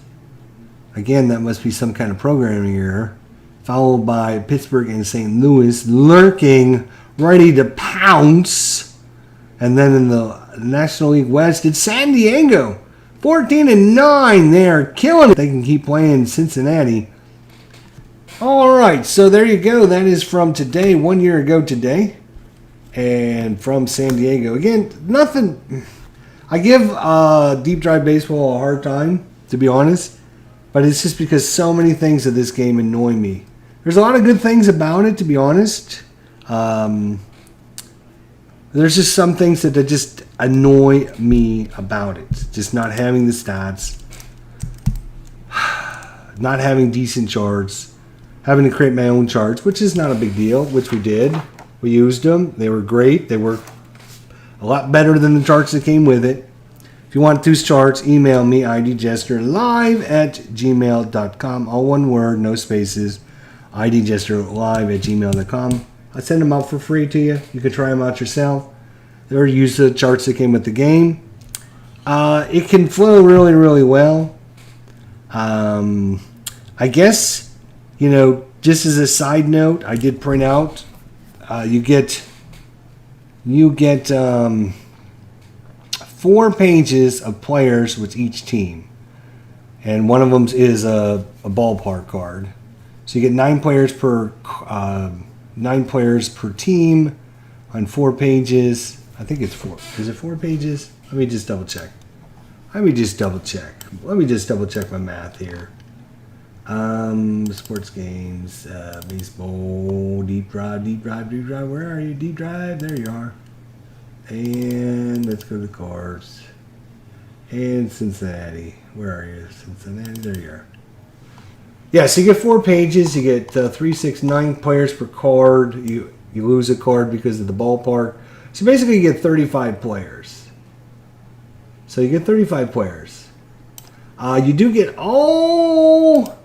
Again, that must be some kind of programming error. Followed by Pittsburgh and St. Louis lurking, ready to pounce. And then in the National League West, it's San Diego. 14-9. They're killing it. They can keep playing Cincinnati. All right, so there you go. That is from today, 1 year ago today. And from San Diego. Again, nothing. I give Deep Drive Baseball a hard time, to be honest. But it's just because so many things of this game annoy me. There's a lot of good things about it, to be honest. There's just some things that just annoy me about it. Just not having the stats. Not having decent charts. Having to create my own charts, which is not a big deal, which we did. We used them. They were great. They were a lot better than the charts that came with it. If you want those charts, email me, idjesterlive@gmail.com. All one word, no spaces. idjesterlive@gmail.com. I send them out for free to you. You can try them out yourself. Or use the charts that came with the game. It can flow really, really well. I guess, just as a side note, I did print out. You get 4 pages of players with each team. And one of them is a ballpark card. So you get 9 players per 9 players per team on 4 pages. I think it's 4. Is it 4 pages? Let me just double check. Let me just double check my math here. Sports games, baseball, deep drive. Where are you? Deep drive. There you are. And let's go to the cards. And Cincinnati. Where are you? Cincinnati. There you are. Yeah, so you get 4 pages. You get 3, 6, 9 players per card. You lose a card because of the ballpark. So basically you get 35 players. So you get 35 players. You do get all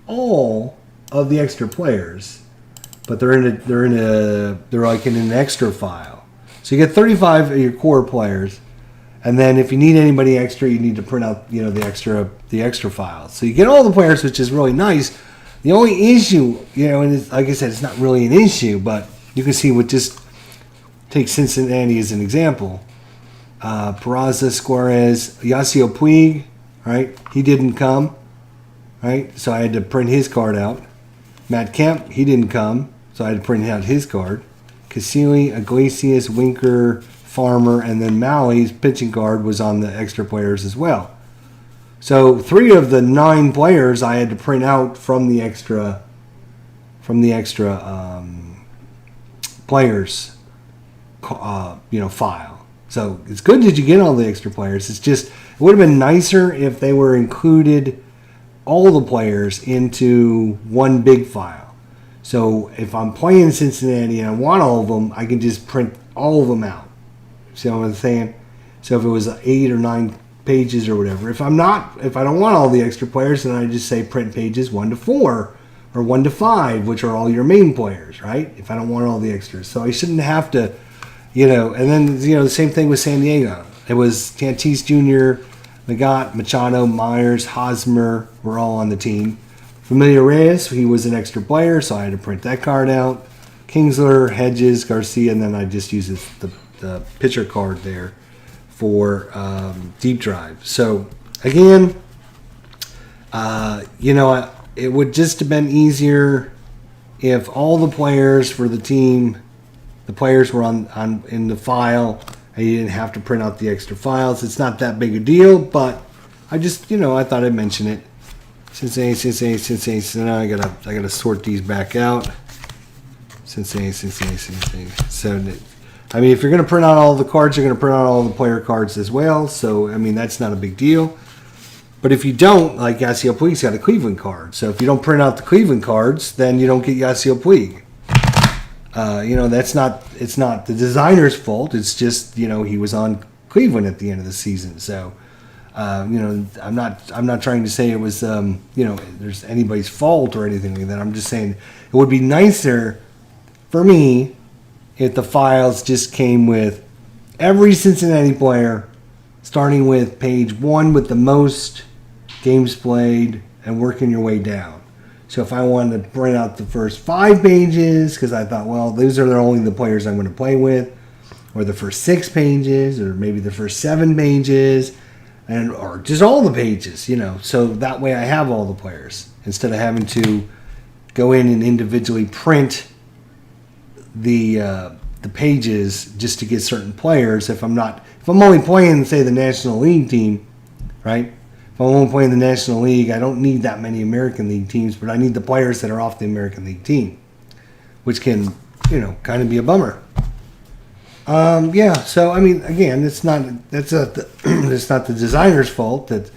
all of the extra players, but they're like in an extra file. So you get 35 of your core players, and then if you need anybody extra, you need to print out the extra files. So you get all the players, which is really nice. The only issue, and it's, like I said, it's not really an issue, but you can see with just take Cincinnati as an example. Peraza, Suarez, Yasiel Puig, right? He didn't come, right? So I had to print his card out. Matt Kemp, he didn't come, so I had to print out his card. Casilli, Iglesias, Winker, Farmer, and then Malley's pitching card was on the extra players as well. So 3 of the 9 players I had to print out from the extra players, file. So it's good that you get all the extra players. It's just, it would have been nicer if they were included, all the players, into one big file. So if I'm playing Cincinnati and I want all of them, I can just print all of them out. See what I'm saying? So if it was 8 or 9 pages or whatever. If I don't want all the extra players, then I just say print pages 1 to 4 or 1 to 5, which are all your main players, right? If I don't want all the extras. So I shouldn't have to, and then, the same thing with San Diego. It was Tatis Jr., Magat, Machado, Myers, Hosmer were all on the team. Familia Reyes, he was an extra player, so I had to print that card out. Kingsler, Hedges, Garcia, and then I just used the pitcher card there for deep drive. So again, it would just have been easier if all the players for the team, the players were on in the file, and you didn't have to print out the extra files. It's not that big a deal, but I just, I thought I'd mention it. Cincinnati. So now I gotta sort these back out. Cincinnati. So, I mean, if you're gonna print out all the cards, you're gonna print out all the player cards as well. So, I mean, that's not a big deal. But if you don't, like Yasiel Puig's got a Cleveland card. So if you don't print out the Cleveland cards, then you don't get Yasiel Puig. It's not the designer's fault. It's just, he was on Cleveland at the end of the season. So, I'm not trying to say it was, there's anybody's fault or anything like that. I'm just saying it would be nicer for me if the files just came with every Cincinnati player, starting with page 1 with the most games played and working your way down. So if I wanted to print out the first 5 pages, because I thought, well, those are only the players I'm going to play with, or the first 6 pages, or maybe the first 7 pages, or just all the pages, So that way I have all the players, instead of having to go in and individually print the pages just to get certain players. If I'm only playing, say, the National League team, right? If I'm only playing the National League, I don't need that many American League teams, but I need the players that are off the American League team, which can, kind of be a bummer. So I mean, again, it's not the designer's fault that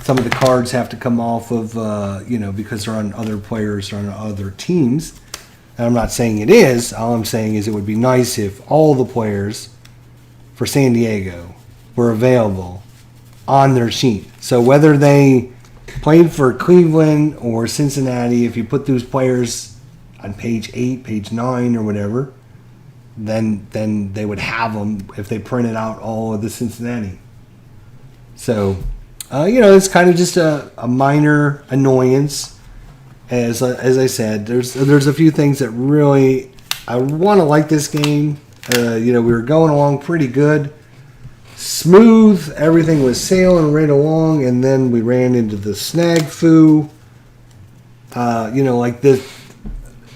some of the cards have to come off of, because they're on other players or on other teams. And I'm not saying it is. All I'm saying is it would be nice if all the players for San Diego were available on their sheet. So whether they played for Cleveland or Cincinnati, if you put those players on page 8, page 9, or whatever, then they would have them if they printed out all of the Cincinnati. So, it's kind of just a minor annoyance. As I said, there's a few things that really I want to like this game. We were going along pretty good, smooth. Everything was sailing right along, and then we ran into the snag foo. Like this.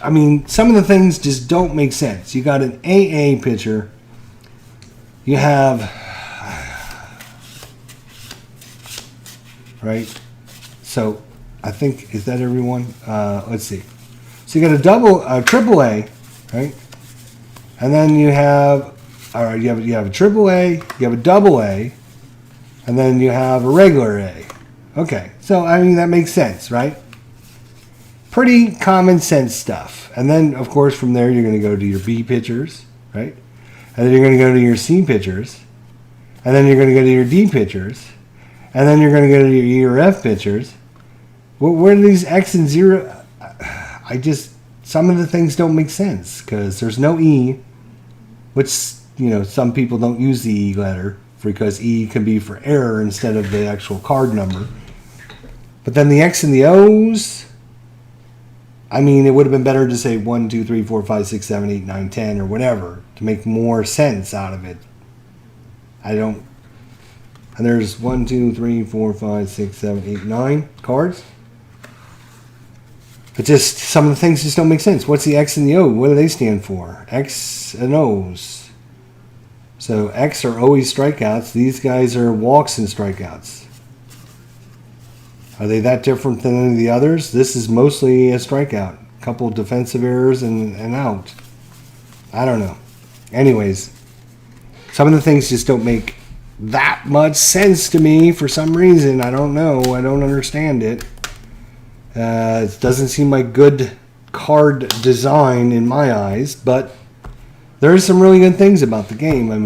I mean, some of the things just don't make sense. You got an AA pitcher. You have, right? So, I think, is that everyone? Let's see. So you got a triple A, right? And then you have, all right, you have a triple A, you have a double A, and then you have a regular A. Okay, so I mean that makes sense, right? Pretty common sense stuff. And then, of course, from there you're going to go to your B pitchers, right? And then you're going to go to your C pitchers, and then you're going to go to your D pitchers, and then you're going to go to your E or F pitchers. Where are these X and 0? Some of the things don't make sense because there's no E, which, some people don't use the E letter because E can be for error instead of the actual card number. But then the X and the O's, it would have been better to say 1, 2, 3, 4, 5, 6, 7, 8, 9, 10 or whatever to make more sense out of it. And there's 1, 2, 3, 4, 5, 6, 7, 8, 9 cards. But just some of the things just don't make sense. What's the X and the O? What do they stand for? X and O's. So X are always strikeouts. These guys are walks and strikeouts. Are they that different than any of the others? This is mostly a strikeout. A couple of defensive errors and out. I don't know. Anyways, some of the things just don't make that much sense to me for some reason. I don't know. I don't understand it. It doesn't seem like good card design in my eyes, but there's some really good things about the game. I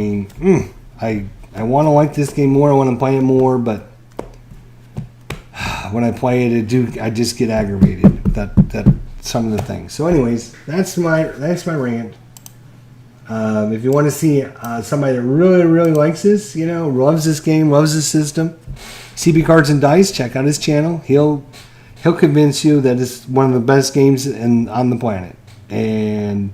want to like this game more. I want to play it more, but when I play it, I just get aggravated that some of the things. So, anyways, that's my rant. If you want to see somebody that really, really likes this, loves this game, loves this system, CB Cards and Dice, check out his channel. He'll convince you that it's one of the best games on the planet. And,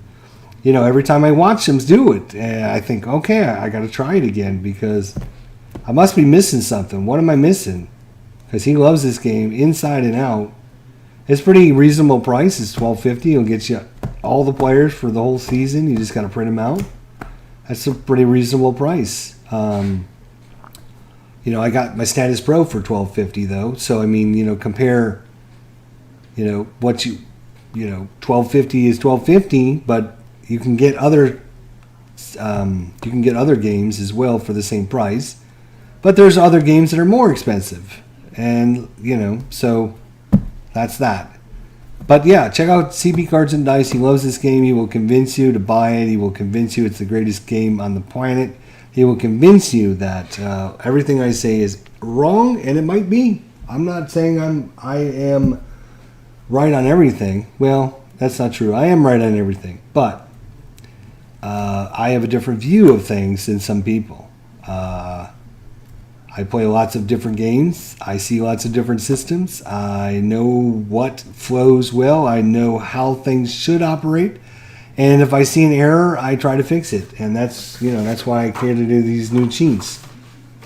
every time I watch him do it, I think, okay, I got to try it again because I must be missing something. What am I missing? Because he loves this game inside and out. It's pretty reasonable price. It's $12.50. It'll get you all the players for the whole season. You just got to print them out. That's a pretty reasonable price. I got my Status Pro for $12.50 though. So compare. What $12.50 is $12.50, but you can get other games as well for the same price. But there's other games that are more expensive, and so that's that. But yeah, check out CB Cards and Dice. He loves this game. He will convince you to buy it. He will convince you it's the greatest game on the planet. He will convince you that everything I say is wrong, and it might be. I'm not saying I am right on everything. Well, that's not true. I am right on everything, but I have a different view of things than some people. I play lots of different games. I see lots of different systems. I know what flows well. I know how things should operate. And if I see an error, I try to fix it. And that's why I care to do these new cheats.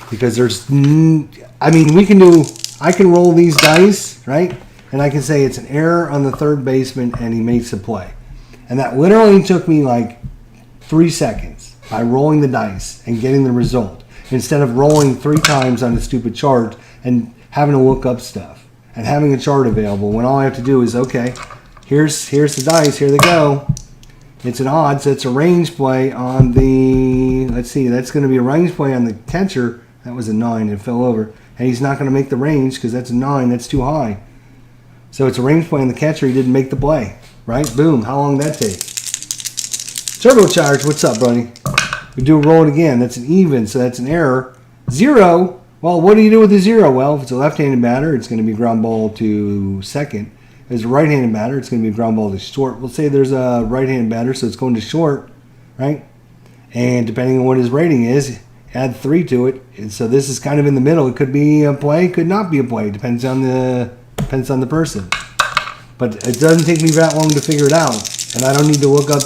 Because I can roll these dice, right? And I can say it's an error on the third baseman and he makes a play. And that literally took me like 3 seconds by rolling the dice and getting the result. Instead of rolling 3 times on a stupid chart and having to look up stuff and having a chart available when all I have to do is, okay, here's the dice, here they go. It's an odd, so it's a range play on the, let's see, that's going to be a range play on the catcher. That was a 9, it fell over. And he's not going to make the range because that's a 9, that's too high. So it's a range play on the catcher, he didn't make the play, right? Boom, how long did that take? Turbocharge, what's up, buddy? We do roll it again. That's an even, so that's an error. 0. Well, what do you do with the 0? Well, if it's a left-handed batter, it's going to be ground ball to second. If it's a right-handed batter, it's going to be ground ball to short. We'll say there's a right-handed batter, so it's going to short, right? And depending on what his rating is, add 3 to it. And so this is kind of in the middle. It could be a play, could not be a play. Depends on the person. But it doesn't take me that long to figure it out, and I don't need to look up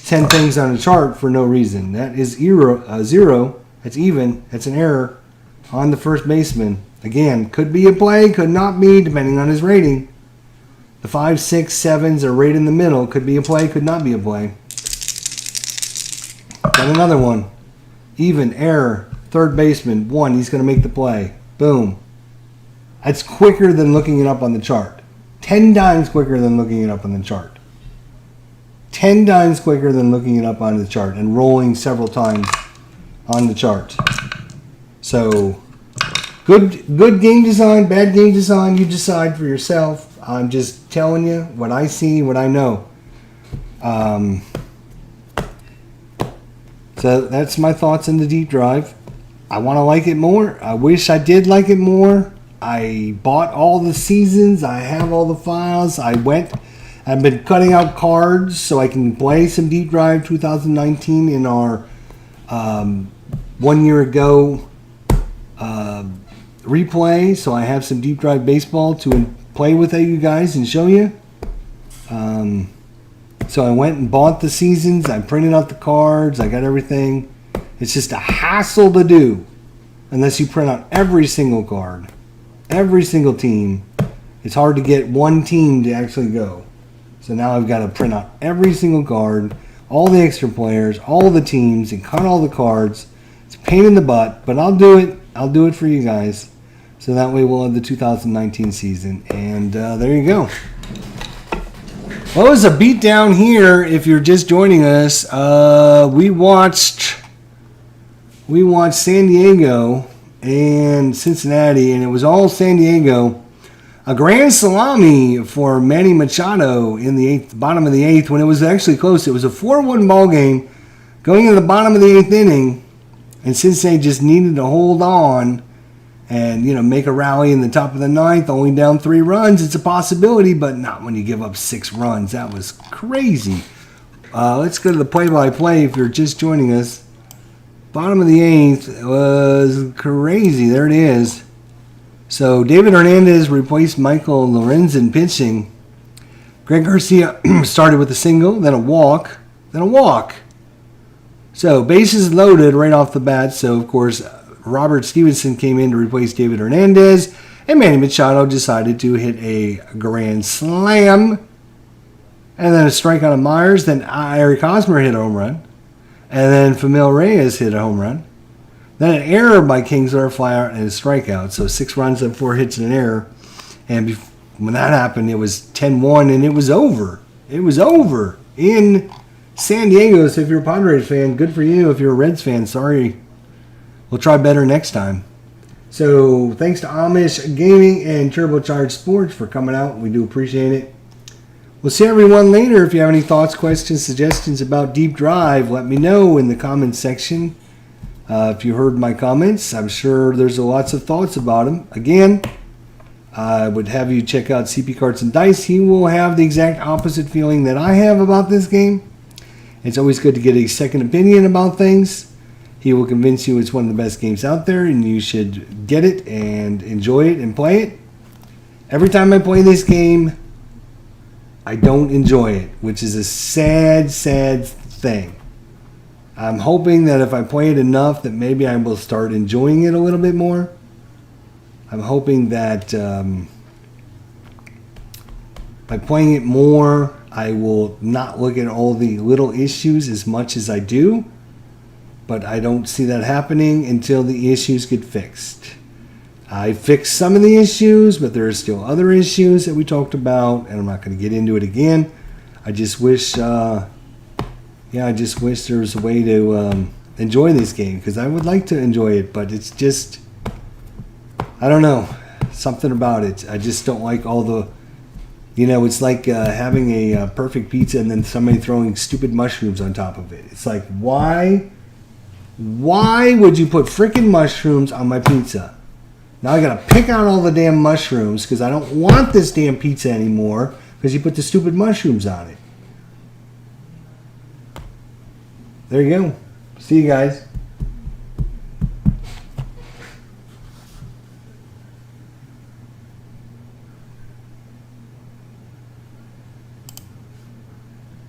10 things on a chart for no reason. That is 0. That's even. That's an error on the first baseman. Again, could be a play, could not be, depending on his rating. The 5, 6, 7s are right in the middle. Could be a play, could not be a play. Got another one. Even, error, third baseman, 1. He's going to make the play. Boom. That's quicker than looking it up on the chart. 10 times quicker than looking it up on the chart. 10 times quicker than looking it up on the chart and rolling several times on the chart. So, good game design, bad game design, you decide for yourself. I'm just telling you what I see, what I know. So that's my thoughts on the deep drive. I want to like it more. I wish I did like it more. I bought all the seasons. I have all the files. I've been cutting out cards so I can play some Deep Drive 2019 in our 1 year ago replay. So I have some Deep Drive baseball to play with you guys and show you. So I went and bought the seasons. I printed out the cards. I got everything. It's just a hassle to do unless you print out every single card, every single team. It's hard to get one team to actually go. So now I've got to print out every single card, all the extra players, all the teams, and cut all the cards. It's a pain in the butt, but I'll do it. I'll do it for you guys. So that way we'll have the 2019 season. And there you go. Well, it was a beat down here. If you're just joining us, we watched San Diego and Cincinnati, and it was all San Diego. A grand salami for Manny Machado in the bottom of the eighth, when it was actually close. It was a 4-1 ball game going into the bottom of the eighth inning, and Cincinnati just needed to hold on and, make a rally in the top of the ninth, only down 3 runs. It's a possibility, but not when you give up 6 runs. That was crazy. Let's go to the play-by-play if you're just joining us. Bottom of the eighth was crazy. There it is. So David Hernandez replaced Michael Lorenzen pitching. Greg Garcia started with a single, then a walk, then a walk. So bases loaded right off the bat. So, of course, Robert Stevenson came in to replace David Hernandez, and Manny Machado decided to hit a grand slam, and then a strikeout of Myers. Then Eric Hosmer hit a home run, and then Famil Reyes hit a home run. Then an error by Kingsler, fly out, and a strikeout. So 6 runs and 4 hits and an error. And when that happened, it was 10-1, and it was over. It was over in San Diego. So if you're a Padres fan, good for you. If you're a Reds fan, sorry. We'll try better next time. So thanks to Amish Gaming and Turbocharged Sports for coming out. We do appreciate it. We'll see everyone later. If you have any thoughts, questions, suggestions about Deep Drive, let me know in the comments section. If you heard my comments, I'm sure there's lots of thoughts about them. Again, I would have you check out CP Cards and Dice. He will have the exact opposite feeling that I have about this game. It's always good to get a second opinion about things. He will convince you it's one of the best games out there, and you should get it and enjoy it and play it. Every time I play this game, I don't enjoy it, which is a sad, sad thing. I'm hoping that if I play it enough that maybe I will start enjoying it a little bit more. I'm hoping that by playing it more, I will not look at all the little issues as much as I do. But I don't see that happening until the issues get fixed. I fixed some of the issues, but there are still other issues that we talked about, and I'm not going to get into it again. I just wish, I just wish there was a way to enjoy this game, because I would like to enjoy it, but it's just, I don't know, something about it. I just don't like all the, it's like having a perfect pizza and then somebody throwing stupid mushrooms on top of it. It's like, why would you put freaking mushrooms on my pizza? Now I gotta pick out all the damn mushrooms because I don't want this damn pizza anymore because you put the stupid mushrooms on it. There you go. See you guys.